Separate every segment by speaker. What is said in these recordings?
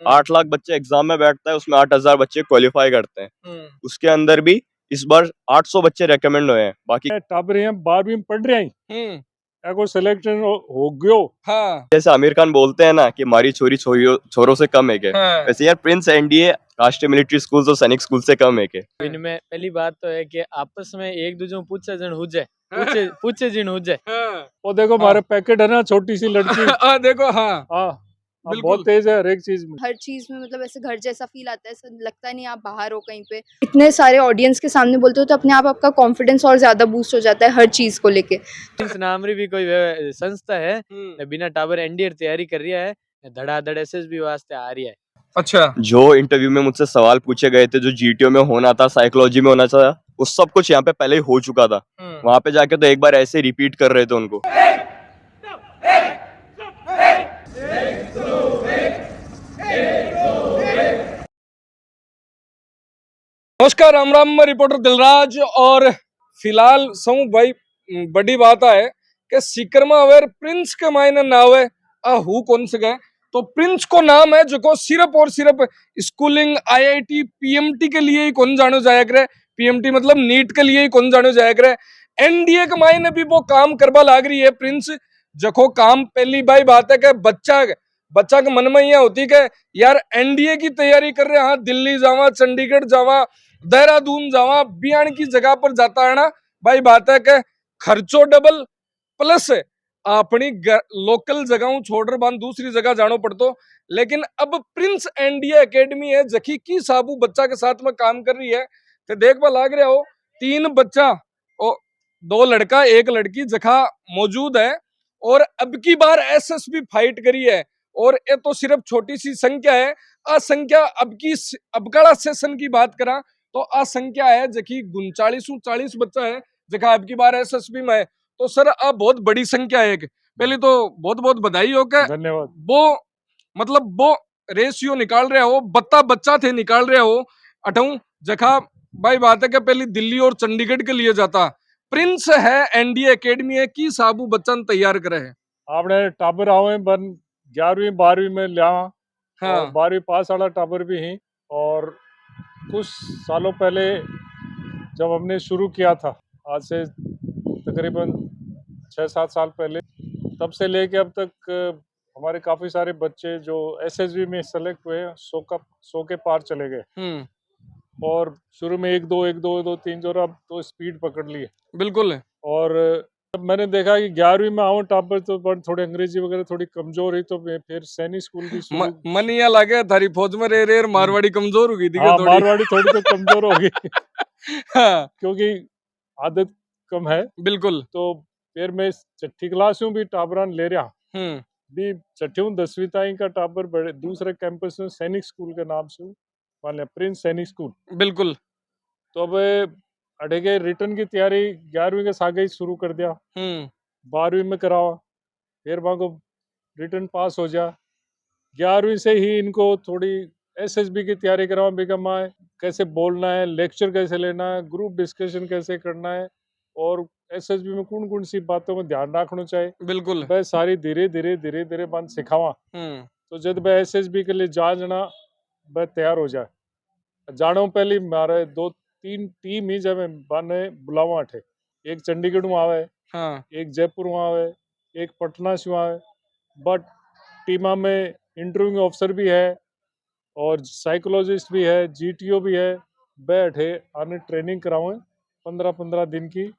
Speaker 1: 8 लाख बच्चे एग्जाम में बैठता है, उसमें 8,000 बच्चे क्वालिफाई करते हैं। उसके अंदर भी इस बार 800 बच्चे रेकमेंड हुए हैं। बाकी
Speaker 2: टाबर हैं 12वीं में पढ़ रहे हैं, एगो सिलेक्शन हो गयो।
Speaker 1: हाँ, जैसे आमिर खान बोलते हैं ना कि मारी छोरी छोरों से कम है के, हाँ। वैसे यार प्रिंस एनडीए राष्ट्रीय मिलिट्री स्कूल और सैनिक स्कूल से कम है के।
Speaker 3: इनमें पहली बात तो है कि आपस में एक दूसरे पूछे जन हो जाए, पूछे जिन हो जाए।
Speaker 2: वो देखो हमारे पैकेट है ना, छोटी सी लड़की
Speaker 4: देखो हाँ
Speaker 2: बहुत तेज है हर एक चीज में।
Speaker 5: हर चीज में मतलब ऐसे घर जैसा फील आता है, ऐसा लगता नहीं आप बाहर हो कहीं पे। इतने सारे ऑडियंस के सामने बोलते हो तो अपने आप आपका कॉन्फिडेंस और ज्यादा बूस्ट हो जाता है हर चीज को लेके।
Speaker 3: नामरी भी कोई संस्था है बिना टाबर एनडीए तैयारी कर रही है, धड़ाधड़ एसएसबी वास्ते आ रही है।
Speaker 4: अच्छा,
Speaker 1: जो इंटरव्यू में मुझसे सवाल पूछे गए थे, जो जीटीओ में होना था, साइकोलॉजी में होना था, वो सब कुछ यहाँ पे पहले ही हो चुका था। वहां पे जाके तो एक बार ऐसे रिपीट कर रहे थे उनको।
Speaker 4: नमस्कार, राम राम, मैं रिपोर्टर दिलराज। और फिलहाल समूह भाई बड़ी बात है कि सीकर में अवेर प्रिंस के मायने नाव है हु कौन से गए तो प्रिंस को नाम है जो को सिर्फ और सिर्फ स्कूलिंग आईआईटी पीएमटी के लिए ही कौन जानो जाया करे। पीएमटी मतलब नीट के लिए ही कौन जानो जाया करे। एनडीए के मायने भी वो काम करवा लाग रही है प्रिंस। जखो काम पहली बाई बात है कि बच्चा के मन में यह होती कि यार एनडीए की तैयारी कर रहे हैं, हाँ दिल्ली जावा, चंडीगढ़ जावा, देहरादून जावा, बियान की जगह पर जाता है ना भाई। बात है कि खर्चो डबल प्लस अपनी लोकल जगहों छोड़कर बांध दूसरी जगह जानो पड़तो। लेकिन अब प्रिंस एनडीए एकेडमी है जखी की साबू बच्चा के साथ में काम कर रही है। तो देख बा लाग रहा हो 3 बच्चा और 2 लड़का 1 लड़की जखा मौजूद है। और अब की बार एसएसबी फाइट करी है और ये तो सिर्फ छोटी सी संख्या है। संख्या अब का सेशन की बात करा तो संख्या है जखी 3940 बच्चा है जगह अब की बार एसएसबी में है। तो सर बहुत बड़ी संख्या है। पहले तो बहुत बहुत बधाई हो के
Speaker 2: धन्यवाद।
Speaker 4: वो रेशियो निकाल रहे हो, बच्चा थे निकाल रहे हो अठाऊ जखा भाई। बात है कि पहले दिल्ली और चंडीगढ़ के लिए जाता। प्रिंस है एनडीए एकेडमी है की साबू बच्चन तैयार करे है।
Speaker 2: आपने टाबर आवे बन 11वीं 12वीं में लिया।
Speaker 4: हाँ,
Speaker 2: 12वीं पास वाला टाबर भी ही। और कुछ सालों पहले जब हमने शुरू किया था, आज से तकरीबन 6-7 साल पहले, तब से लेके अब तक हमारे काफी सारे बच्चे जो एसएसबी में सेलेक्ट हुए 100 के पार चले गए। और शुरू में 1-2 3 जो अब तो स्पीड पकड़ ली है।
Speaker 4: बिल्कुल।
Speaker 2: और जब मैंने देखा कि 11वीं में आऊँ टापर तो थोड़ी अंग्रेजी वगैरह थोड़ी कमजोर हुई, तो मैं फिर सैनिक स्कूल की
Speaker 4: मन यहाँ लगे थारी फौज में रे मारवाड़ी कमजोर हो गई थी।
Speaker 2: हाँ, मारवाड़ी थोड़ी तो कमजोर हो गई। हाँ, क्योंकि आदत कम है।
Speaker 4: बिल्कुल।
Speaker 2: तो फिर मैं 6ठी क्लास भी टाबरान ले रहा भी 6ठी 10वीं ताई का टाबर बड़े दूसरे कैंपस में सैनिक स्कूल के नाम से मान लिया, प्रिंस सैनिक स्कूल।
Speaker 4: बिल्कुल।
Speaker 2: तो अब अड़े के रिटर्न की तैयारी 11वीं के सागे ही शुरू कर दिया। 12वीं में करावा, फिर वहां को रिटर्न पास हो जा। 11वीं से ही इनको थोड़ी एसएसबी की तैयारी करावा, बेगम आए कैसे बोलना है, लेक्चर कैसे लेना है, ग्रुप डिस्कशन कैसे करना है, और एसएसबी में कौन सी बातों में ध्यान रखना चाहिए।
Speaker 4: बिल्कुल।
Speaker 2: वह सारी धीरे धीरे बंद सिखावा। तो जब वह एसएसबी के लिए जाना वह तैयार हो जाए। जानो पहले मारे 2-3 टीम ही जब बने बुलावा थे। एक चंडीगढ़ में आवे,
Speaker 4: हाँ,
Speaker 2: एक जयपुर में आवे, एक पटना से आवे। बट टीमा में इंटरव्यू ऑफिसर भी है और साइकोलॉजिस्ट भी है, जीटीओ भी है। बैठे आने ट्रेनिंग करावे 15-15 दिन की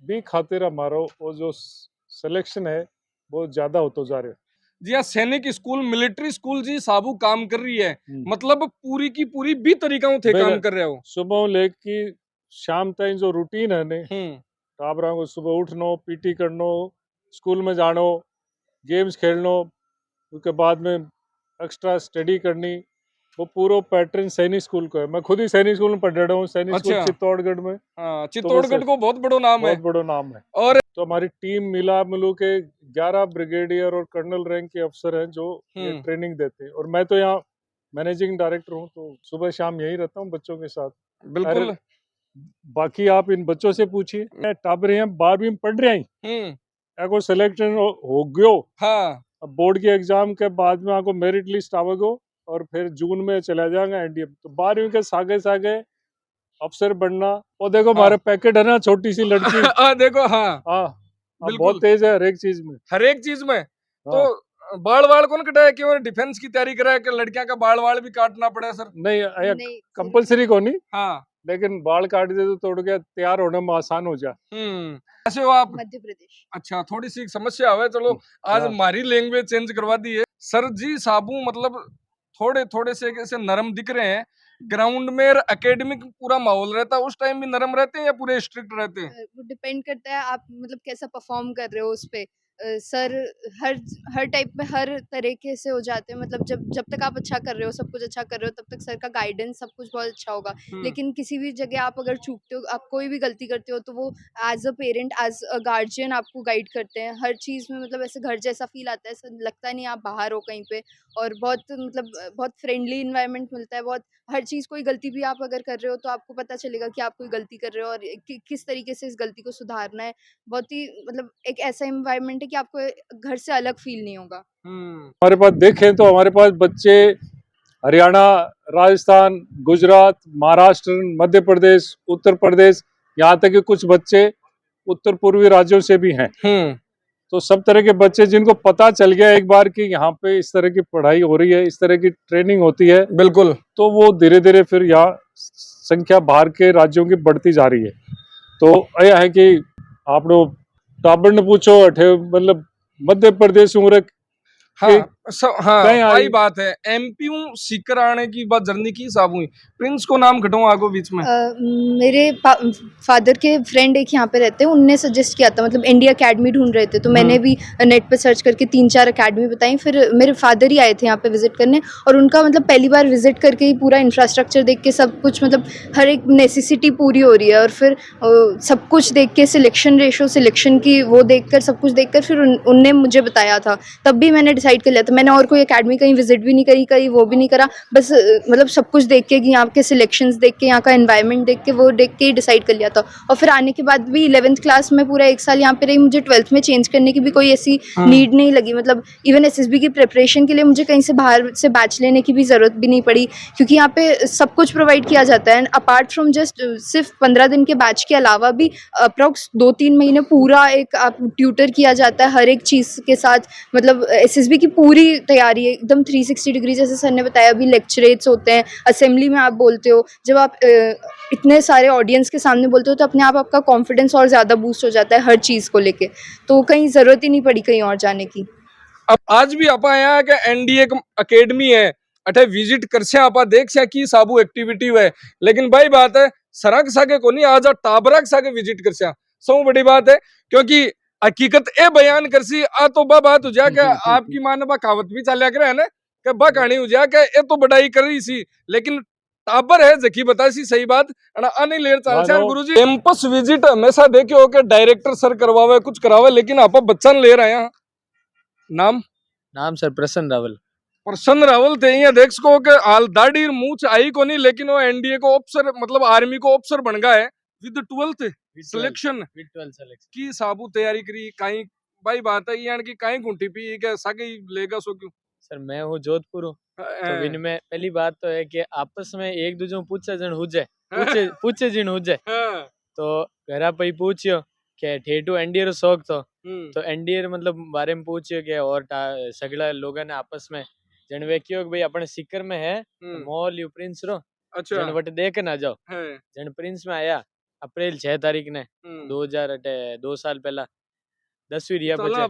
Speaker 2: भी खातिर हमारा वो जो सिलेक्शन है बहुत ज्यादा होता जा रहा है।
Speaker 4: जी हाँ, सैनिक स्कूल मिलिट्री स्कूल जी साबू काम कर रही है। मतलब पूरी की पूरी भी तरीका थे काम कर रहे हो।
Speaker 2: सुबह लेके शाम तक जो रूटीन है ने टाबरा को सुबह उठनो, पीटी करनो, स्कूल में जानो, गेम्स खेलनो, उसके बाद में एक्स्ट्रा स्टडी करनी, वो पूरा पैटर्न सैनिक स्कूल का है। मैं खुद ही सैनिक स्कूल में पढ़ रहा हूँ। सैनिक स्कूल चित्तौड़गढ़ में।
Speaker 4: चित्तौड़गढ़ को बहुत बड़ा नाम है।
Speaker 2: बहुत बड़ा नाम है। और तो हमारी टीम मिलू के 11 ब्रिगेडियर और कर्नल रैंक के अफसर हैं जो ट्रेनिंग देते हैं। और मैं तो यहाँ मैनेजिंग डायरेक्टर हूँ, तो सुबह शाम यही रहता हूँ बच्चों के साथ।
Speaker 4: बिल्कुल।
Speaker 2: बाकी आप इन बच्चों से पूछिए। टाबर हैं 12वीं में पढ़ रहे हैं, एगो सिलेक्शन हो गयो।
Speaker 4: हाँ,
Speaker 2: अब बोर्ड के एग्जाम के बाद में आपको मेरिट लिस्ट आवेगो और फिर जून में चला जाएगा एनडीए। तो 12वीं के सागे सागे अफसर बनना। और देखो हमारे पैकेट है ना, छोटी सी लड़की।
Speaker 4: देखो हाँ
Speaker 2: हाँ, अब
Speaker 4: बिल्कुल
Speaker 2: बहुत तेज है हर एक चीज में।
Speaker 4: हर एक चीज में। तो
Speaker 2: हाँ।
Speaker 4: बाल वाल कौन कटाए कि डिफेंस की तैयारी कराए कि लड़कियां का बाल वाल भी काटना पड़े सर?
Speaker 2: नहीं,
Speaker 5: नहीं
Speaker 2: कंपलसरी को नहीं,
Speaker 4: हाँ
Speaker 2: लेकिन बाल काट दे तो तोड़ के तैयार होने में आसान हो जाए।
Speaker 4: ऐसे हो आप?
Speaker 5: मध्य प्रदेश।
Speaker 4: अच्छा थोड़ी सी समस्या है, चलो आज
Speaker 2: हाँ।
Speaker 4: हमारी लैंग्वेज चेंज करवा दी है। सर जी साबू मतलब थोड़े थोड़े से ऐसे नरम दिख रहे हैं, ग्राउंड में एकेडमिक पूरा माहौल रहता है उस टाइम भी नरम रहते हैं या पूरे स्ट्रिक्ट रहते हैं?
Speaker 5: वो डिपेंड करता है आप मतलब कैसा परफॉर्म कर रहे हो उस पे। सर हर हर टाइप में हर तरीके से हो जाते हैं, मतलब जब जब तक आप अच्छा कर रहे हो, सब कुछ अच्छा कर रहे हो, तब तक सर का गाइडेंस सब कुछ बहुत अच्छा होगा। लेकिन किसी भी जगह आप अगर चूकते हो, आप कोई भी गलती करते हो, तो वो as a parent, as a guardian आपको गाइड करते हैं हर चीज़ में। मतलब ऐसे घर जैसा फील आता है, ऐसा लगता नहीं आप बाहर हो कहीं पे। और बहुत मतलब बहुत फ्रेंडली इन्वायरमेंट मिलता है, बहुत हर चीज़। कोई गलती भी आप अगर कर रहे हो तो आपको पता चलेगा कि आप कोई गलती कर रहे हो और किस तरीके से इस गलती को सुधारना है। बहुत ही मतलब एक ऐसा एनवायरनमेंट है कि आपको घर से अलग फील नहीं होगा।
Speaker 2: हमारे पास देखें तो हमारे पास बच्चे हरियाणा, राजस्थान, गुजरात, महाराष्ट्र, मध्य प्रदेश, उत्तर प्रदेश, यहाँ तक कि कुछ बच्चे उत्तर पूर्वी राज्यों से भी हैं। तो सब तरह के बच्चे जिनको पता चल गया एक बार कि यहाँ पे इस तरह की पढ़ाई हो रही है, इस तरह की ट्रेनिंग होती है,
Speaker 4: बिल्कुल
Speaker 2: तो वो धीरे धीरे फिर यहाँ संख्या बाहर के राज्यों की बढ़ती जा रही है। तो यह है कि आप लोग टाबर ने पूछो अठे मतलब मध्य प्रदेश उम्र
Speaker 4: हाँ हाँ
Speaker 2: कहीं
Speaker 4: आई
Speaker 2: आई
Speaker 4: बात है। एमपीयू सीकर आने की बात जर्नी की साबू हुई। प्रिंस को नाम घटाऊं आगो बीच में?
Speaker 5: मेरे फादर के फ्रेंड एक यहाँ पे रहते हैं, उनने सजेस्ट किया था, मतलब इंडिया अकेडमी ढूंढ रहे थे, तो मैंने भी नेट पे सर्च करके 3-4 अकेडमी बताई। फिर मेरे फादर ही आए थे यहाँ पे विजिट करने, और उनका मतलब पहली बार विजिट करके ही पूरा इंफ्रास्ट्रक्चर देख के सब कुछ, मतलब हर एक नेसेसिटी पूरी हो रही है। और फिर सब कुछ देख के सिलेक्शन रेशो, सिलेक्शन की वो देखकर, सब कुछ देखकर फिर उनने मुझे बताया था। तब भी मैंने डिसाइड कर लिया था। मैंने और कोई अकेडमी कहीं विजिट भी नहीं करी, कहीं वो भी नहीं करा, बस मतलब सब कुछ देख के, यहाँ के सिलेक्शंस देख के, यहाँ का एनवायरनमेंट देख के, वो देख के ही डिसाइड कर लिया था। और फिर आने के बाद भी 11th क्लास में पूरा 1 साल यहाँ पे रही, मुझे 12th में चेंज करने की भी कोई ऐसी नीड नहीं लगी। मतलब इवन एसएसबी की प्रिपरेशन के लिए मुझे कहीं से बाहर से बैच लेने की भी ज़रूरत भी नहीं पड़ी, क्योंकि यहाँ पे सब कुछ प्रोवाइड किया जाता है। अपार्ट फ्रॉम जस्ट सिर्फ 15 दिन के बैच के अलावा भी अप्रॉक्स 2-3 महीने पूरा एक आप ट्यूटर किया जाता है हर एक चीज़ के साथ। मतलब एसएसबी की पूरी तैयारी है एकदम 360 डिग्री, जैसे सर ने बताया। अभी लेक्चरेट्स होते हैं, असेंबली में आप बोलते हो, जब आप इतने सारे ऑडियंस के सामने बोलते हो तो अपने आप आपका कॉन्फिडेंस और ज़्यादा बूस्ट हो जाता है हर चीज़ को लेके। तो कहीं ज़रूरत ही नहीं पड़ी कहीं और जाने की।
Speaker 4: अब आज भी आपा यहाँ के एनडीए अकेडमी है, अठे विजिट करसे आपा देख से की साबू एक्टिविटी है। लेकिन भाई बात है सरक सके को नहीं आज टाबरक सके विजिट करसे, सो बड़ी बात है। क्योंकि हकीकत ए बयान करसी आ तो बा बात हो जाए आपकी माने बा कहावत भी चलिया करे है ना कि बा कहानी हो जाए कि ए तो बढ़ाई कर रही सी, लेकिन टाबर है जकी बताई सी सही बात। नहीं लेर चाल से गुरुजी कैंपस विजिट हमेशा देखे हो के डायरेक्टर सर करवावे कुछ करावे, लेकिन आपा बच्चा ले रहे हैं। नाम
Speaker 3: नाम सर प्रसन्न रावल।
Speaker 4: प्रसन्न रावल थे यहाँ देख सको के हाल दाढ़ी मूछ आई को नहीं, लेकिन वो एनडीए को ऑफिसर मतलब आर्मी को ऑफिसर बन गया है विद 12th सिलेक्शन की साबू तैयारी करी कहीं। भाई बात है यानी कि कहीं घुंटी पी के सागे लेगा सो क्यों?
Speaker 3: सर मैं हूँ जोधपुर हूँ, तो इनमें पहली बात तो है कि आपस में एक दूसरे को पूछे जन हुजे, पूछे जिन हुजे, तो घरा पे ही पूछियो के ठेठू एनडीए रो शौक तो एनडीए मतलब बारे में पूछियो के और सगला लोगों ने आपस में जन वे क्यों भाई अपने सीकर में है मॉल यू प्रिंस रो,
Speaker 4: अच्छा
Speaker 3: जन वट देख ना जाओ। जन प्रिंस में आया अप्रैल 6 तारीख ने 2 साल पहला 10वीं रिया बचे।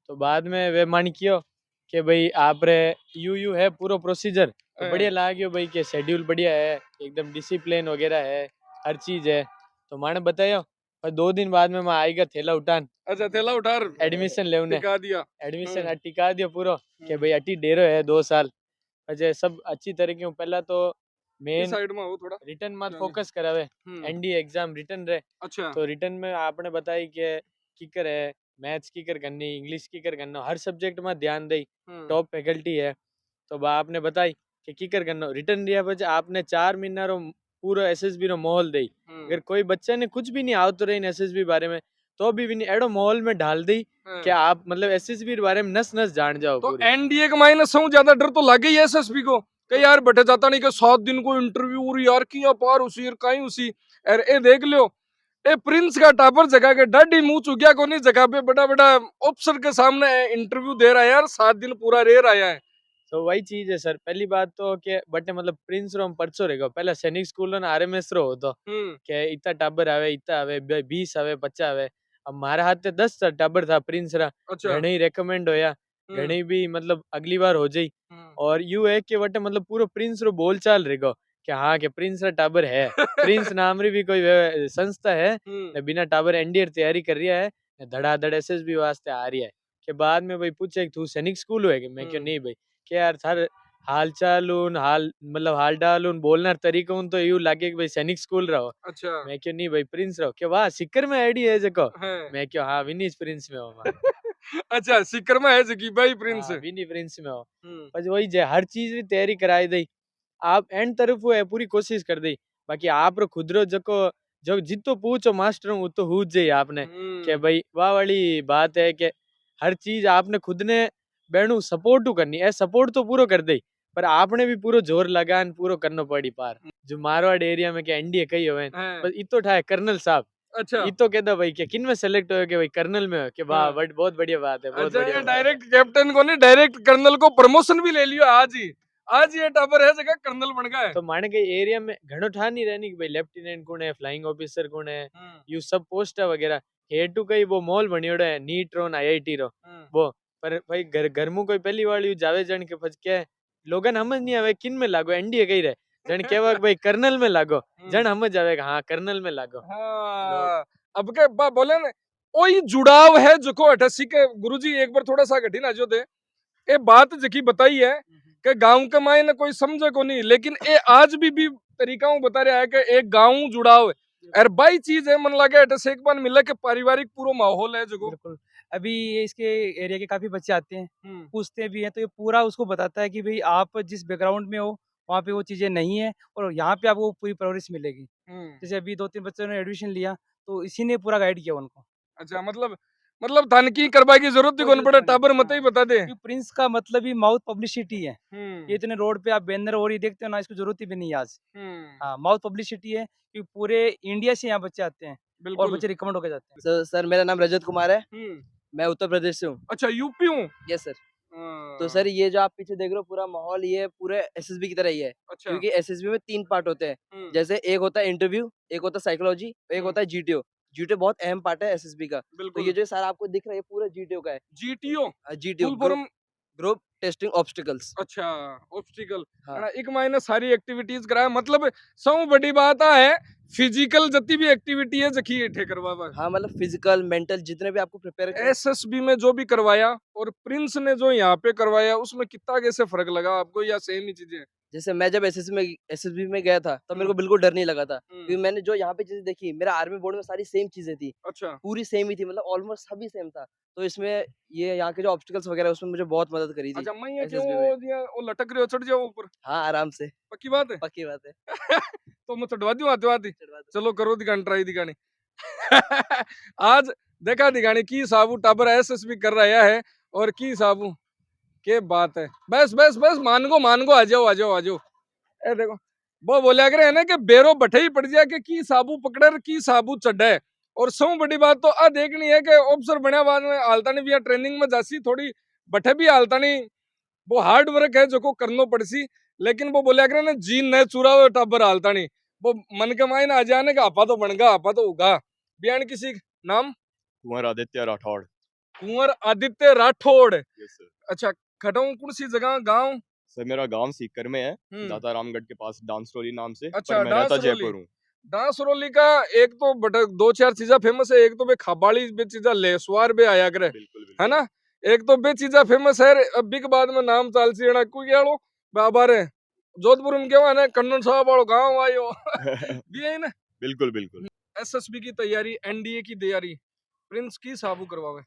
Speaker 3: तो बाद में वे मान कियो कि भाई आप रे यू है पूरा प्रोसीजर तो बढ़िया लाग्यो भाई के शेड्यूल बढ़िया है, एकदम डिसिप्लिन वगैरह है, हर चीज है। तो माने बतायो और 2 दिन बाद में मैं आएगा थैला उठान। अच्छा थैला उठा एडमिशन लेने टिका दिया, एडमिशन टिका दिया पूरा कि भाई अटी डेरो है 2 साल। अच्छा सब अच्छी तरीके पहला तो मेन साइड में हो थोड़ा रिटर्न मत फोकस करावे, एनडीए एग्जाम रिटर्न रे। अच्छा तो रिटर्न में आपने बताई कि किकर है, मैथ्स किकर करनी, इंग्लिश किकर करना, हर सब्जेक्ट में ध्यान दई, टॉप फैकल्टी है। तो आपने बताई कि किकर करना रिटर्न दिया बच्चे आपने 4 महीना रो पूरा एसएसबी रो माहौल दई। अगर कोई बच्चा ने कुछ भी नहीं आवत रही एसएसबी बारे में तो भी नहीं एडो माहौल में डाल दी कि आप मतलब एसएसबी के बारे में नस नस जान जाओ
Speaker 4: तो
Speaker 3: पूरी।
Speaker 4: एनडीए के मायने से ज्यादा डर तो लागे ही एसएसबी को कि यार बैठे जाता नहीं कि 7 दिन को इंटरव्यू और यार किया पार उसी और कहीं उसी अरे ए देख लियो ए प्रिंस का टापर जगह के डाडी मुंह चुकिया को नहीं जगह पे बड़ा बड़ा अफसर के सामने इंटरव्यू दे रहा है यार 7 दिन पूरा रह रहा है।
Speaker 3: तो वही चीज है सर, पहली बात तो कि बटे मतलब प्रिंस रो हम परसो रहेगा पहला सैनिक स्कूल रो आरएमएस रो होतो के इतना टाबर आवे इतना आवे 20 आवे 50 आवे। अब हमारे हाथ में 10 टाबर था प्रिंस रा,
Speaker 4: अच्छा
Speaker 3: घणे ही रेकमेंड होया, घणे भी मतलब अगली बार हो जाई। और यू है कि बटे मतलब पूरा प्रिंस रो बोल चाल रहेगा कि हाँ के प्रिंस रा टाबर है प्रिंस नाम री भी कोई संस्था है ने बिना टाबर एनडीए तैयारी कर रही है ने धड़ाधड़ एसएसबी वास्ते आ रही है। के बाद में भाई पूछे तू सैनिक स्कूल है कि मैं क्यों नहीं भाई के यार थार हाल चाल उन हाल मतलब हाल डाल उन बोलना तरीका उन तो यूं लागे कि भाई सैनिक स्कूल रहो।
Speaker 4: अच्छा
Speaker 3: मैं क्यों नहीं भाई प्रिंस रहो के वाह सिक्कर में आईडी है जको
Speaker 4: है।
Speaker 3: मैं क्यों हाँ विनीस प्रिंस में हो
Speaker 4: अच्छा सिक्कर में है जकी भाई प्रिंस
Speaker 3: हाँ, विनी प्रिंस में हो बस वही जे हर चीज की तैयारी कराई दई आप एंड तरफ वो है पूरी कोशिश कर दई। बाकी आप रो खुद रो जको जो जितो पूछो मास्टर हूँ तो हो जाए आपने के भाई वाह वाली बात है कि हर चीज आपने खुद ने बेणु सपोर्ट करनी है सपोर्ट तो पूरा कर दे पर आपने भी पूरा जोर लगान पूरा करना पड़ी पार जो मारवाड़ एरिया में क्या एनडीए कही हुए बस इतो ठाए कर्नल साहब
Speaker 4: अच्छा
Speaker 3: इतो कहता भाई कि किन में सेलेक्ट हो के भाई कर्नल में हो के वाह बहुत बढ़िया बात है बहुत
Speaker 4: अच्छा
Speaker 3: बढ़िया
Speaker 4: ये
Speaker 3: बात है।
Speaker 4: डायरेक्ट कैप्टन को नहीं डायरेक्ट कर्नल को प्रमोशन भी ले लियो आज ये टाबर है जगह कर्नल बन गया है।
Speaker 3: तो माने के एरिया में घणो ठा नहीं रहनी कि भाई लेफ्टिनेंट कौन है फ्लाइंग ऑफिसर कौन है यू सब पोस्ट है वगैरह हेड टू कई वो मॉल बनियोड़ा है नीट रो आईआईटी रो वो पर भाई घर मु कोई पहली बार यू जावे जन के फज के लोगन समझ नहीं आवे किन में लागो एनडीए कही रहे जन केवा भाई कर्नल में लागो जन समझ आवे हाँ कर्नल में लागो
Speaker 4: हाँ अब के बोले ना ओई जुड़ाव है जो को अटसी के गुरुजी एक बार थोड़ा सा घटी ना जो दे ये बात जकी बताई है कि गांव के मायने कोई समझे को नहीं लेकिन ये आज भी तरीका बता रहा है कि एक गांव जुड़ाव और बाई चीज है मन लगे अटसे एक बार मिला के पारिवारिक पूरा माहौल है जो
Speaker 6: बिल्कुल अभी ये इसके एरिया के काफी बच्चे आते हैं पूछते भी हैं तो ये पूरा उसको बताता है कि भाई आप जिस बैकग्राउंड में हो वहाँ पे वो चीजें नहीं है और यहाँ पे आपको पूरी परवरिश मिलेगी। जैसे अभी 2-3 बच्चों ने एडमिशन लिया तो इसी ने पूरा गाइड किया उनको।
Speaker 4: अच्छा मतलब थानकी करवा की जरूरत ही कौन पड़े टाबर मत ही बता दे
Speaker 6: प्रिंस का मतलब ही माउथ पब्लिसिटी है। ये इतने रोड पे आप बैनर और ही देखते हो ना इसको जरूरत भी नहीं है आज। हाँ माउथ पब्लिसिटी है कि पूरे इंडिया से यहाँ बच्चे आते हैं और बच्चे रिकमेंड होकर जाते हैं।
Speaker 7: सर मेरा नाम रजत कुमार है, मैं उत्तर प्रदेश से हूँ।
Speaker 4: अच्छा यूपी हूँ।
Speaker 7: Yes sir. तो सर ये जो आप पीछे देख रहे हो पूरा माहौल ये पूरे एसएसबी की तरह ही है।
Speaker 4: अच्छा।
Speaker 7: क्योंकि एसएसबी में 3 पार्ट होते हैं जैसे एक होता है इंटरव्यू, एक होता है साइकोलॉजी, एक होता है जीटीओ। जीटीओ बहुत अहम पार्ट है एसएसबी का। तो ये जो सारा आपको दिख रहा है पूरा जीटीओ का है।
Speaker 4: GTO
Speaker 7: group testing obstacles.
Speaker 4: अच्छा ऑब्स्टिकल
Speaker 7: हाँ।
Speaker 4: एक महीने सारी एक्टिविटीज कराया मतलब सब बड़ी बात है फिजिकल जति भी एक्टिविटी है जकी इठे करवावा।
Speaker 7: हाँ मतलब फिजिकल मेंटल जितने भी आपको प्रिपेयर
Speaker 4: एसएसबी में जो भी करवाया और प्रिंस ने जो यहाँ पे करवाया उसमें कितना कैसे फर्क लगा आपको या सेम ही चीजें?
Speaker 7: जैसे मैं जब एसएसबी में गया था तब मेरे को बिल्कुल डर नहीं लगा था क्योंकि मैंने जो यहाँ पे चीजें देखी मेरा आर्मी बोर्ड में सारी सेम चीजें थी।
Speaker 4: अच्छा
Speaker 7: पूरी सेम ही थी मतलब ऑलमोस्ट सभी सेम था। तो इसमें ये यहाँ के जो ऑब्स्टिकल्स वगैरह उसमें मुझे बहुत मदद करी थी।
Speaker 4: अच्छा मैं ये
Speaker 7: SSB
Speaker 4: क्यों
Speaker 7: में।
Speaker 4: दिया वो लटक रहे हो चढ़ जाओ ऊपर?
Speaker 7: हाँ आराम से,
Speaker 4: पक्की बात है।
Speaker 7: पक्की बात है।
Speaker 4: तो मैं चढ़वा दूं आते आती
Speaker 7: चढ़वा दो।
Speaker 4: चलो करो दिखानी ट्राई दिखानी आज देखा दिखानी की साबू टाबर एसएसबी कर रहा है और की साबू के बात है। बस बस बस मान गो आ जाओ ए देखो वो बोलिया करे है ना कि बेरो बठे ही पड़ जाए कि साबू पकड़े की साबू चढ़े। और सौ बड़ी बात तो आ देखनी है कि ऑफिसर बनया बाद में हालतानी भी ट्रेनिंग में जासी थोड़ी बठे भी हालतानी वो हार्ड वर्क है जो को करनो पड़सी लेकिन वो बोलिया करे ना जीन न चूरा हुआ टाबर हालतानी वो मन के मायने आ जाने का आपा तो बनगा आपा तो उगा बयान किसी नाम
Speaker 1: कुंवर आदित्य राठौड़।
Speaker 4: कुंवर आदित्य राठौड़।
Speaker 1: Yes sir.
Speaker 4: अच्छा खटाऊ कौन सी जगह गांव?
Speaker 1: सर मेरा गांव सीकर में है, दाता रामगढ़ के पास डांसरोली नाम से।
Speaker 4: अच्छा,
Speaker 1: पर मैं रहता
Speaker 4: डांसरोली।
Speaker 1: जयपुर हूँ।
Speaker 4: डांसरोली का एक तो दो चार चीजा फेमस है। एक तो बे खाबाड़ी बे चीजा लेसवार बे आया करे
Speaker 1: बिल्कुल
Speaker 4: है ना। एक तो बे चीजा फेमस है अभी के बाद में नाम चाल सी है कोई यालो बाबा रे जोधपुर में क्या है कन्नन साहब वालो गांव आयो भी है ना।
Speaker 1: बिल्कुल।
Speaker 4: एसएसबी की तैयारी एनडीए की तैयारी प्रिंस की साबू करवावे।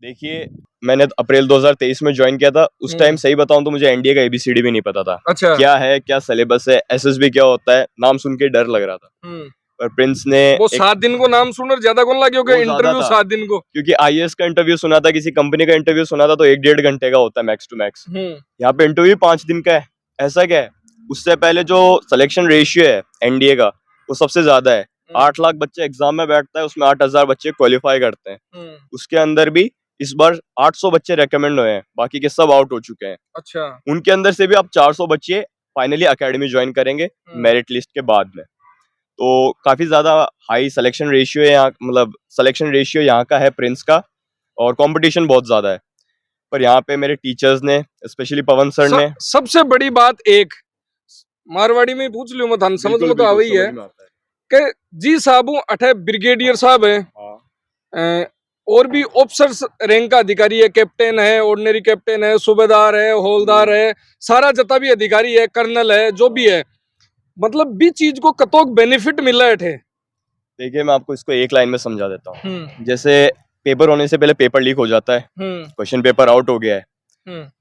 Speaker 1: देखिए मैंने अप्रैल 2023 में ज्वाइन किया था। उस टाइम सही बताऊं तो मुझे एनडीए का एबीसीडी भी नहीं पता था।
Speaker 4: अच्छा
Speaker 1: क्या है क्या सिलेबस है एसएसबी क्या होता है नाम सुन के डर लग रहा था। पर प्रिंस ने
Speaker 4: वो 7 दिन को नाम सुन ज्यादा कौन लगे
Speaker 1: वो ज्यादा
Speaker 4: इंटरव्यू
Speaker 1: था।
Speaker 4: 7 दिन को।
Speaker 1: क्योंकि आईएएस का इंटरव्यू सुना था, किसी कंपनी का इंटरव्यू सुना था, तो 1-1.5 घंटे का होता है मैक्स टू मैक्स। यहाँ पे इंटरव्यू 5 दिन का है। ऐसा क्या है, उससे पहले जो सिलेक्शन रेशियो है एनडीए का वो सबसे ज्यादा है। 8 लाख बच्चे एग्जाम में बैठता है, उसमें 8,000 बच्चे क्वालिफाई करते हैं। उसके अंदर भी इस बार 800 बच्चे रेकमेंड हुए हैं, बाकी के सब आउट हो चुके हैं।
Speaker 4: अच्छा।
Speaker 1: उनके अंदर से भी अब 400 बच्चे फाइनली एकेडमी ज्वाइन करेंगे मेरिट लिस्ट के बाद में। तो काफी ज्यादा हाई सिलेक्शन रेशियो है यहाँ, मतलब सिलेक्शन रेशियो यहाँ का है प्रिंस का, और कंपटीशन बहुत ज्यादा है। पर यहाँ पे मेरे टीचर्स ने, स्पेशली पवन सर ने,
Speaker 4: सबसे बड़ी बात एक मारवाड़ी में पूछ लियो मत, समझ में तो आ ही है कि जी साहब अठे ब्रिगेडियर साहब है, और भी ऑफिसर्स रैंक का अधिकारी है, कैप्टन है, ऑर्डिनरी कैप्टन है, सूबेदार है, हौलदार है, सारा जता भी अधिकारी है, कर्नल है, जो भी है, मतलब भी चीज को कतोक बेनिफिट मिला है।
Speaker 1: देखिए मैं आपको इसको एक लाइन में समझा देता हूँ। जैसे पेपर होने से पहले पेपर लीक हो जाता है, क्वेश्चन पेपर आउट हो गया है,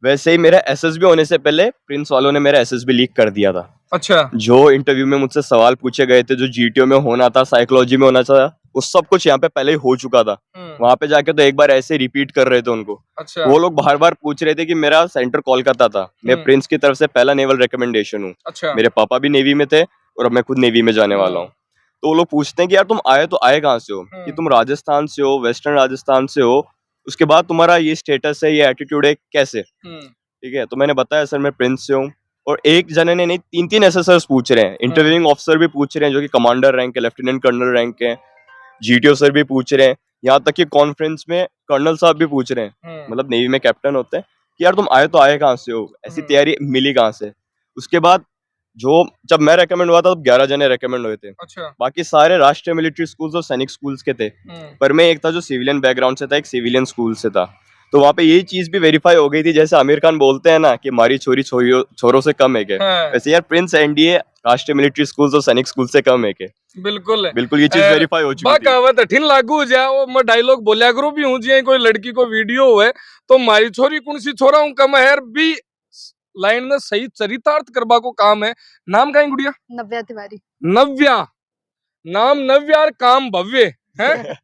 Speaker 1: वैसे ही मेरा एसएसबी होने से पहले प्रिंस वालों ने मेरा एसएसबी लीक कर दिया था।
Speaker 4: अच्छा। जो
Speaker 1: इंटरव्यू में मुझसे सवाल पूछे गए थे, जो जीटीओ में होना था, साइकोलॉजी में होना था, वो सब कुछ यहाँ पे पहले ही हो चुका था। वहां पे जाके तो एक बार ऐसे रिपीट कर रहे थे उनको।
Speaker 4: अच्छा।
Speaker 1: वो लोग बार बार पूछ रहे थे कि मेरा सेंटर कोलकाता था, मैं प्रिंस की तरफ से पहला नेवल रिकमेंडेशन हूँ।
Speaker 4: अच्छा।
Speaker 1: मेरे पापा भी नेवी में थे और अब मैं खुद नेवी में जाने वाला हूँ। तो वो लोग पूछते हैं कि यार तुम आए तो आए कहाँ से हो, कि तुम राजस्थान से हो, वेस्टर्न राजस्थान से हो, उसके बाद तुम्हारा ये स्टेटस है, ये एटीट्यूड है, कैसे? ठीक है, तो मैंने बताया सर मैं प्रिंस से हूँ। और एक जने ने नहीं, 3-3 एसएसआर्स पूछ रहे हैं, इंटरव्यूइंग ऑफिसर भी पूछ रहे हैं जो कि कमांडर रैंक है, लेफ्टिनेंट कर्नल रैंक है, जीटीओ सर भी पूछ रहे हैं, यहाँ तक कि कॉन्फ्रेंस में कर्नल साहब भी पूछ रहे हैं, मतलब नेवी में कैप्टन होते हैं, कि यार तुम आए तो आए कहाँ से हो, ऐसी तैयारी मिली कहाँ से? उसके बाद जब मैं रेकमेंड हुआ था तब 11 जने रेकमेंड हुए थे।
Speaker 4: अच्छा।
Speaker 1: बाकी सारे राष्ट्रीय मिलिट्री स्कूल्स और सैनिक स्कूल्स के थे, पर मैं एक था जो सिविलियन बैकग्राउंड से था, एक सिविलियन स्कूल से था। तो वहाँ पे यही चीज भी वेरीफाई हो गई थी, जैसे आमिर खान बोलते हैं ना कि हमारी छोरी छोरों से कम है क्या, वैसे यार प्रिंस एनडीए राष्ट्रीय मिलिट्री स्कूल्स और सैनिक स्कूल से कम है क्या?
Speaker 4: बिल्कुल
Speaker 1: बिल्कुल, ये चीज वेरीफाई हो चुकी
Speaker 4: थी। ठिन लागू हो जाए वो मैं डायलॉग बोलिया करूं भी हूं जी, कोई लड़की को वीडियो हुए तो मारी छोरी कौन सी छोरा हूं कम है भी लाइन में सही चरितार्थ करबा को काम है। नाम का गुड़िया?
Speaker 5: नव्या तिवारी।
Speaker 4: नव्या नाम नव्या, काम भव्य है।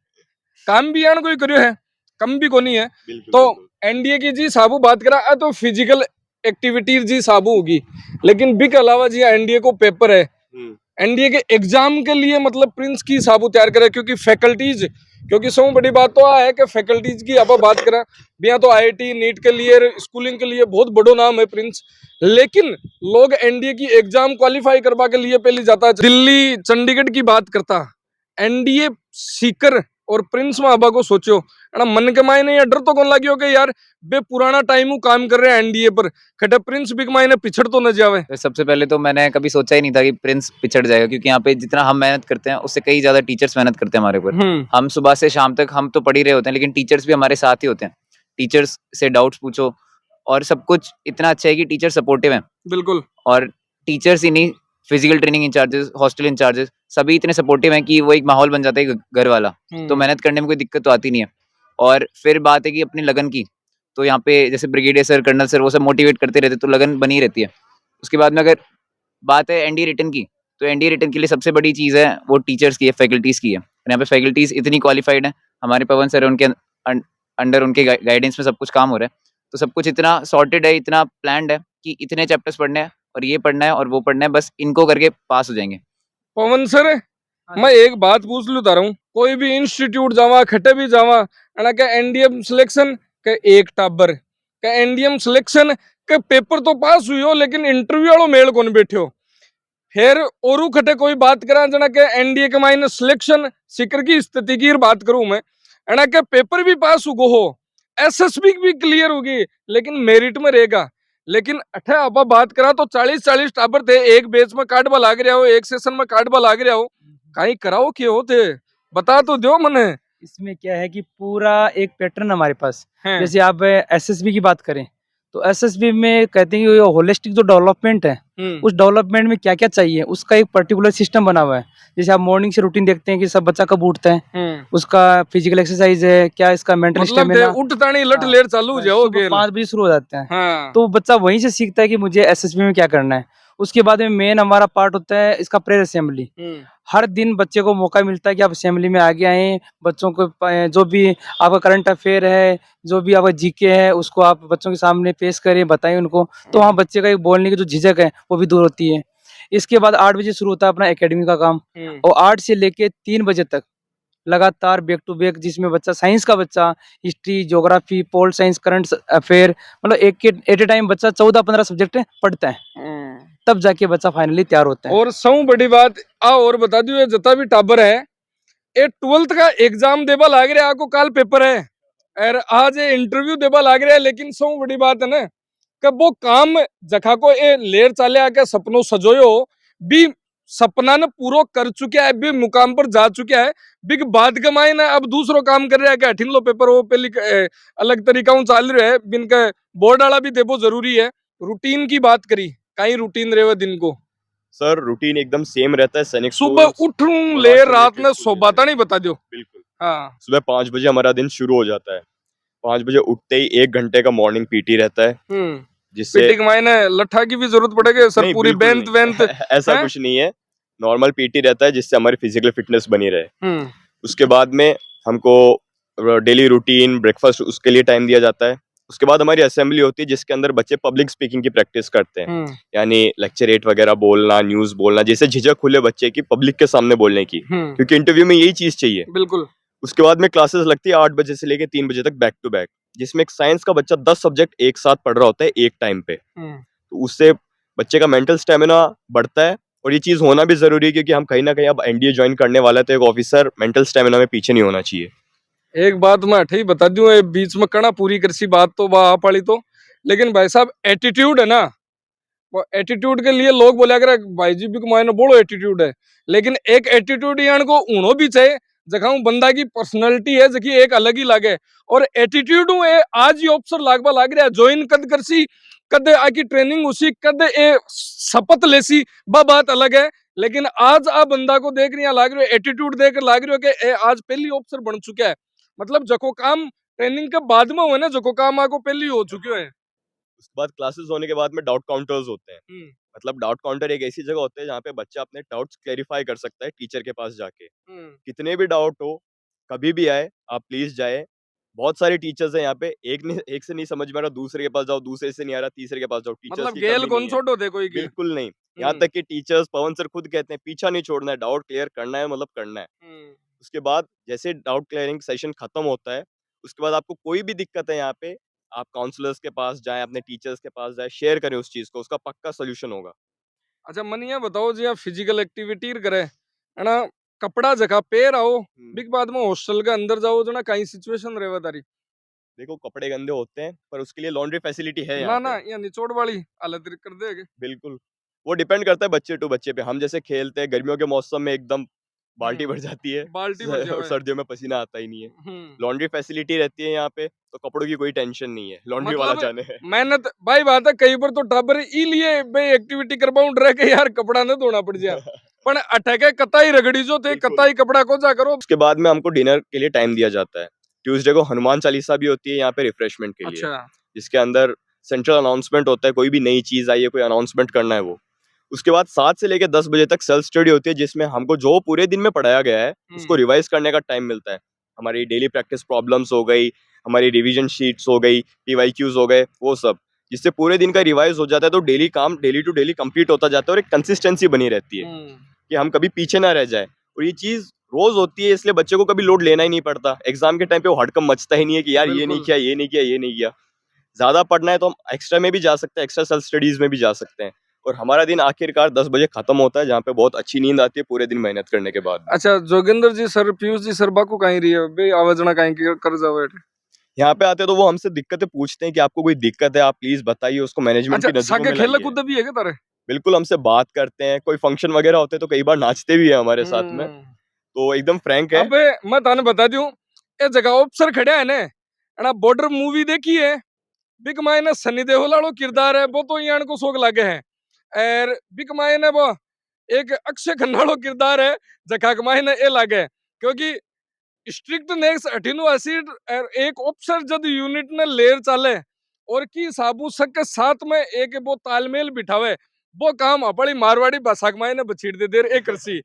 Speaker 4: काम भी यान कोई करियो है, कम भी कोनी है। तो एनडीए की जी साबू बात करा तो फिजिकल एक्टिविटी जी साबू होगी, लेकिन बी के अलावा जी एनडीए को पेपर है, एनडीए के एग्जाम के लिए मतलब प्रिंस की साबू तैयार करे, क्योंकि फैकल्टीज, क्योंकि सबसे बड़ी बात तो है कि फैकल्टीज की आप बात करें भी, यहाँ तो आईआईटी नीट के लिए, स्कूलिंग के लिए बहुत बड़ो नाम है प्रिंस, लेकिन लोग एनडीए की एग्जाम क्वालिफाई करवा के लिए पहले जाता है दिल्ली चंडीगढ़ की बात करता। एनडीए सीकर और प्रिंस में आबा को सोचो मन के मायने या डर तो कौन लगी हो कि यार बे पुराना टाइम काम कर रहे हैं एनडीए पर, खटे प्रिंस बिग मायने पिछड़ तो न जावे।
Speaker 8: सबसे पहले तो मैंने कभी सोचा ही नहीं था कि प्रिंस पिछड़ जाएगा, क्योंकि यहाँ पे जितना हम मेहनत करते हैं उससे कई ज्यादा टीचर्स मेहनत करते हैं हमारे ऊपर। हम सुबह से शाम तक हम तो पढ़ ही रहे होते हैं, लेकिन टीचर्स भी हमारे साथ ही होते हैं। टीचर्स से डाउट्स पूछो और सब कुछ इतना अच्छा है कि टीचर सपोर्टिव है।
Speaker 4: बिल्कुल।
Speaker 8: और टीचर्स ही नहीं, physical training incharges, hostel incharges सभी इतने सपोर्टिव हैं कि वो एक माहौल बन जाता है घर वाला, तो मेहनत करने में कोई दिक्कत तो आती नहीं है। और फिर बात है कि अपनी लगन की, तो यहाँ पे जैसे ब्रिगेडियर सर, कर्नल सर, वो सब मोटिवेट करते रहते, तो लगन बनी रहती है। उसके बाद में अगर बात है एनडीए रिटन की, तो एनडीए रिटन के लिए सबसे बड़ी चीज़ है वो टीचर्स की है, फैकल्टीज़ की है। और यहाँ पे फैकल्टीज़ इतनी क्वालिफाइड है, हमारे पवन सर, उनके अंडर उनके गाइडेंस में सब कुछ काम हो रहा है, तो सब कुछ इतना सॉर्टेड है, इतना प्लान्ड है कि इतने चैप्टर्स पढ़ने हैं और ये पढ़ना है और वो पढ़ना है, बस इनको करके पास हो जाएंगे।
Speaker 4: पवन सर मैं एक बात पूछ लू तारा हूँ, कोई भी इंस्टीट्यूट जावा, खटे भी जावा, क्या एनडीएम सिलेक्शन के एक टाबर का एनडीएम सिलेक्शन के पेपर तो पास हुई हो, लेकिन इंटरव्यू वालों मेल कौन बैठे हो। फिर और खटे कोई बात करा जना के एनडीए के मायने सिलेक्शन सिकर की स्थिति की बात करूं मैं, एना के पेपर भी पास हुगो हो, एसएसबी भी क्लियर होगी, लेकिन मेरिट में रहेगा। लेकिन अठे आप बात करा तो 40-40 टाबर थे, एक बेच में काटबा लाग रहा हो, एक सेशन में काटबा लाग रहा हो, कहीं कराओ क्यों होते बता तो दो मने।
Speaker 6: इसमें क्या है कि पूरा एक पैटर्न हमारे पास, जैसे आप एसएसबी की बात करें तो एसएसबी में कहते हैं कि होलिस्टिक जो डेवलपमेंट है, उस डेवलपमेंट में क्या क्या चाहिए उसका एक पर्टिकुलर सिस्टम बना हुआ है। जैसे आप मॉर्निंग से रूटीन देखते हैं कि सब बच्चा कब उठता है, उसका फिजिकल एक्सरसाइज है क्या, इसका मेंटल स्टेमिना,
Speaker 4: उठता नहीं लट लेर चालू हो जाओ,
Speaker 6: 5 बजे शुरू हो जाते हैं। तो बच्चा वहीं से सीखता है कि मुझे एसएसबी में क्या करना है। उसके बाद में मेन हमारा पार्ट होता है इसका प्रेयर असेंबली। हर दिन बच्चे को मौका मिलता है कि आप असेंबली में आगे आएं, बच्चों को जो भी आपका करंट अफेयर है, जो भी आपका जीके है, उसको आप बच्चों के सामने पेश करें, बताएं उनको, तो वहाँ बच्चे का एक बोलने की जो झिझक है वो भी दूर होती है। इसके बाद 8 बजे शुरू होता है अपना एकेडमी का काम, और 8 से लेके 3 बजे तक लगातार बैक टू बैक, जिसमें बच्चा साइंस का बच्चा history, geography, pol science, current affair, मतलब एक एट ए टाइम बच्चा 14-15 सब्जेक्ट पढ़ता है, तब जाके बच्चा फाइनली तैयार होता है।
Speaker 4: और सौ बड़ी बात और बता दियो, जितना भी टाबर है ये 12th का एग्जाम देबा लाग रहा है, आपको कल पेपर है और आज ये इंटरव्यू देबा लाग रहा है, लेकिन सौ बड़ी बात है ना कि वो काम जखा को ये लेर चाले आके सपनों सजोयो भी सपना ने पूरा कर चुका है, भी मुकाम पर जा चुका है, बिग बात कमाए ना अब दूसरो काम कर रहा है कि अठिन लो पेपर वो पहली अलग तरीका चाल रहा है, बिनका बोर्ड वाला भी देबो जरूरी है। रूटीन की बात करी, कहीं रूटीन रहे दिन को
Speaker 1: सर रूटीन एकदम सेम रहता है सैनिक
Speaker 4: सुबह उठूं ले रात में सोबाता नहीं बता दो।
Speaker 1: बिल्कुल
Speaker 4: हाँ,
Speaker 1: सुबह 5 बजे हमारा दिन शुरू हो जाता है। 5 बजे उठते ही 1 घंटे का मॉर्निंग पीटी रहता है, जिससे
Speaker 4: पीटी मायने लट्ठा की भी जरूरत पड़ेगी सर,
Speaker 1: नहीं,
Speaker 4: पूरी
Speaker 1: बिल्कुल
Speaker 4: बेंत
Speaker 1: नहीं।
Speaker 4: वेंत
Speaker 1: ऐसा
Speaker 4: हैं?
Speaker 1: कुछ नहीं है, नॉर्मल पीटी रहता है जिससे हमारी फिजिकल फिटनेस बनी रहे। उसके बाद में हमको डेली रूटीन ब्रेकफास्ट उसके लिए टाइम दिया जाता है। उसके बाद हमारी असेंबली होती है जिसके अंदर बच्चे पब्लिक स्पीकिंग की प्रैक्टिस करते हैं, यानी लेक्चरेट वगैरह बोलना, न्यूज बोलना, जैसे झिझक खुले बच्चे की पब्लिक के सामने बोलने की, क्योंकि इंटरव्यू में यही चीज चाहिए।
Speaker 4: बिल्कुल।
Speaker 1: उसके बाद में क्लासेस लगती है 8 बजे से लेके 3 बजे तक बैक टू बैक, जिसमें एक साइंस का बच्चा 10 सब्जेक्ट एक साथ पढ़ रहा होता है एक टाइम पे। तो उससे बच्चे का मेंटल स्टेमिना बढ़ता है, और ये चीज होना भी जरूरी है क्योंकि हम कहीं ना कहीं अब एनडीए ज्वाइन करने वाला है, तो एक ऑफिसर मेंटल स्टेमिना में पीछे नहीं होना चाहिए।
Speaker 4: एक बात मैं अठे ही बता दूं, ये बीच में कना पूरी कृषि बात तो बा पाली तो, लेकिन भाई साहब एटीट्यूड है ना, वो एटीट्यूड के लिए लोग बोला कर भाई जी भी मायने बोलो एटीट्यूड है, लेकिन एक एटीट्यूड यान को ऊनो भी चाहिए जगह बंदा की पर्सनालिटी है जकी एक अलग ही लागे, और एटीट्यूड आज ही ऑप्शन लागबा लाग रहा है, ज्वाइन कद करसी कद आकी ट्रेनिंग उसी कद ए शपथ लेसी बा बात अलग है, लेकिन आज आ बंदा को देख रही लाग रहे हो, एटीट्यूड देख लाग रहे हो कि ए आज पहली ऑप्शन बन चुका है, मतलब जको काम ट्रेनिंग के बाद में हुए ना, जको काम आको पहले ही हो चुके हैं।
Speaker 1: उसके बाद क्लासेस होने के बाद में डाउट काउंटर्स होते हैं। मतलब डाउट काउंटर एक ऐसी जगह होता है जहाँ पे बच्चा अपने डाउट्स क्लेरिफाई कर सकता है टीचर के पास जाके। कितने भी डाउट हो, कभी भी आए, आप प्लीज जाए। बहुत सारे टीचर्स हैं यहाँ पे, एक से नहीं समझ में आ रहा दूसरे के पास जाओ, दूसरे से नहीं आ रहा तीसरे के पास जाओ। टीचर्स
Speaker 4: मतलब
Speaker 1: की
Speaker 4: गेल
Speaker 1: कमी
Speaker 4: कौन
Speaker 1: नहीं है।
Speaker 4: छोड़ो दे कोई की।
Speaker 1: बिल्कुल नहीं, यहाँ तक कि टीचर्स पवन सर खुद कहते हैं पीछा नहीं छोड़ना है, डाउट क्लियर करना है, मतलब करना है। उसके बाद जैसे डाउट क्लियरिंग सेशन खत्म होता है, उसके बाद आपको कोई भी दिक्कत है यहाँ पे, आप काउंसलर्स के पास जाएं, अपने टीचर्स के पास जाएं, शेयर करें उस चीज को, उसका पक्का सोल्यूशन होगा।
Speaker 4: अच्छा मन ये बताओ जी, फिजिकल एक्टिविटी करे है ना, कपड़ा जगह पे रहो, बिग बाद में हॉस्टल के अंदर जाओ जो ना कहीं सिचुएशन रहे तारी।
Speaker 1: देखो कपड़े गंदे होते हैं पर उसके लिए लॉन्ड्री फैसिलिटी है
Speaker 4: ना
Speaker 1: यहाँ
Speaker 4: ना
Speaker 1: पे।
Speaker 4: ये निचोड़ वाली हालत कर देगे।
Speaker 1: बिल्कुल, वो डिपेंड करता है बच्चे टू बच्चे पे। हम जैसे खेलते हैं गर्मियों के मौसम में एकदम बाल्टी भर जाती है,
Speaker 4: बाल्टी भर जावे।
Speaker 1: सर्दियों में पसीना आता ही नहीं है। लॉन्ड्री फैसिलिटी रहती है यहाँ पे, तो कपड़ों की कोई टेंशन नहीं है, लॉन्ड्री वाला
Speaker 4: मतलब
Speaker 1: जाने है।
Speaker 4: मेहनत भाई बात है, कई बार तो टाबर ई लिए भाई एक्टिविटी करवाऊं रह के यार कपड़ा न धोना पड़ जाए, पर अटके कताई रगड़ी जो थे
Speaker 1: बिल्कुल।
Speaker 4: कताई कपड़ा को जा करो।
Speaker 1: उसके बाद में हमको डिनर के लिए टाइम दिया जाता है। ट्यूसडे को हनुमान चालीसा भी होती है यहाँ पे रिफ्रेशमेंट के लिए,
Speaker 4: अच्छा
Speaker 1: जिसके अंदर सेंट्रल अनाउंसमेंट होता है, कोई भी नई चीज आई है, कोई अनाउंसमेंट करना है वो। उसके बाद 7 से लेकर 10 बजे तक सेल्फ स्टडी होती है, जिसमें हमको जो पूरे दिन में पढ़ाया गया है उसको रिवाइज करने का टाइम मिलता है। हमारी डेली प्रैक्टिस प्रॉब्लम्स हो गई, हमारी रिवीजन शीट्स हो गई, पीवाईक्यूज हो गए, वो सब, जिससे पूरे दिन का रिवाइज हो जाता है, तो डेली काम डेली टू डेली कंप्लीट होता जाता है और एक कंसिस्टेंसी बनी रहती है कि हम कभी पीछे ना रह जाए। और ये चीज रोज होती है, इसलिए बच्चे को कभी लोड लेना ही नहीं पड़ता। एग्जाम के टाइम पे वो हड़कम मचता ही नहीं है कि यार ये नहीं किया, ये नहीं किया, ये नहीं किया। ज्यादा पढ़ना है तो हम एक्स्ट्रा में भी जा सकते हैं, एक्स्ट्रा सेल्फ स्टडीज में भी जा सकते हैं, और हमारा दिन आखिरकार 10 बजे खत्म होता है, जहाँ पे बहुत अच्छी नींद आती है पूरे दिन मेहनत करने के बाद।
Speaker 4: अच्छा जोगिंदर जी सर, पीयूष जी सर बाको कहीं रही है बे आवाजना कहीं कर जाओ बैठे।
Speaker 1: यहाँ पे आते तो वो हमसे दिक्कतें पूछते हैं कि आपको कोई दिक्कत है, आप प्लीज बताइए, उसको मैनेजमेंट की
Speaker 4: अच्छा
Speaker 1: नजरों में
Speaker 4: सागे खेला
Speaker 1: लाइए।
Speaker 4: कूद भी है क्या तारे?
Speaker 1: बिल्कुल, हमसे बात करते हैं, कोई फंक्शन वगैरह होते हैं तो कई बार नाचते भी है हमारे साथ में, तो एकदम फ्रैंक है।
Speaker 4: अबे मैं थाने बता दूं, ये जगह ऑफिसर खड़ा है ना, बॉर्डर मूवी देखी है, बिग मायने सनी देओल वालो किरदार है, वो तो यान को शौक लागे है, और बिग मायने वो एक अक्षय खन्ना वालो किरदार है जखा के मायने ए लागे, क्योंकि स्ट्रिक्ट नेक्स अठिनो एसिड और एक ऑफिसर जब यूनिट ने लेर चाले और की साबू सक के साथ में एक वो तालमेल बिठावे, वो काम अपनी मारवाड़ी भाषा के मायने बछीड़ दे देर एक कृषि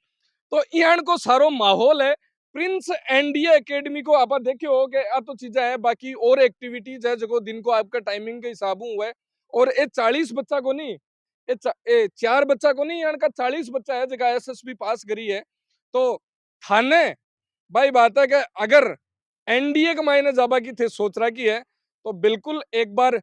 Speaker 4: तो यहाँ को सारो माहौल है प्रिंस एनडीए एकेडमी को आप देखियो हो कि आ तो चीजें है बाकी और एक्टिविटीज है जो दिन को आपका टाइमिंग के हिसाब हुआ है और ये 40 बच्चा को नहीं ये 4 बच्चा को नहीं यहाँ का 40 बच्चा है जगह एसएसबी पास करी है तो थाने भाई बात है कि अगर एनडीए के मायने जाबा की थे सोच रहा की है तो बिल्कुल एक बार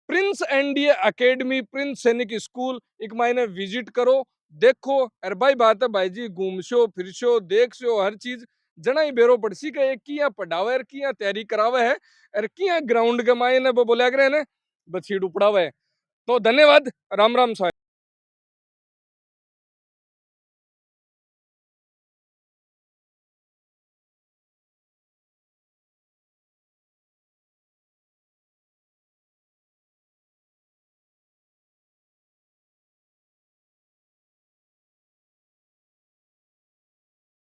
Speaker 4: प्रिंस एनडीए एकेडमी प्रिंस सैनिक स्कूल एक मायने विजिट करो देखो अरे भाई बात है भाई जी घूमशो फिरशो देखशो हर चीज जना ही बेरो पड़सी के एक किया पढ़ावे किया तैयारी करावे है और किया ग्राउंड के मायने वो बोलिया करे ने बछीड़ उपड़ावे है तो धन्यवाद राम राम साहब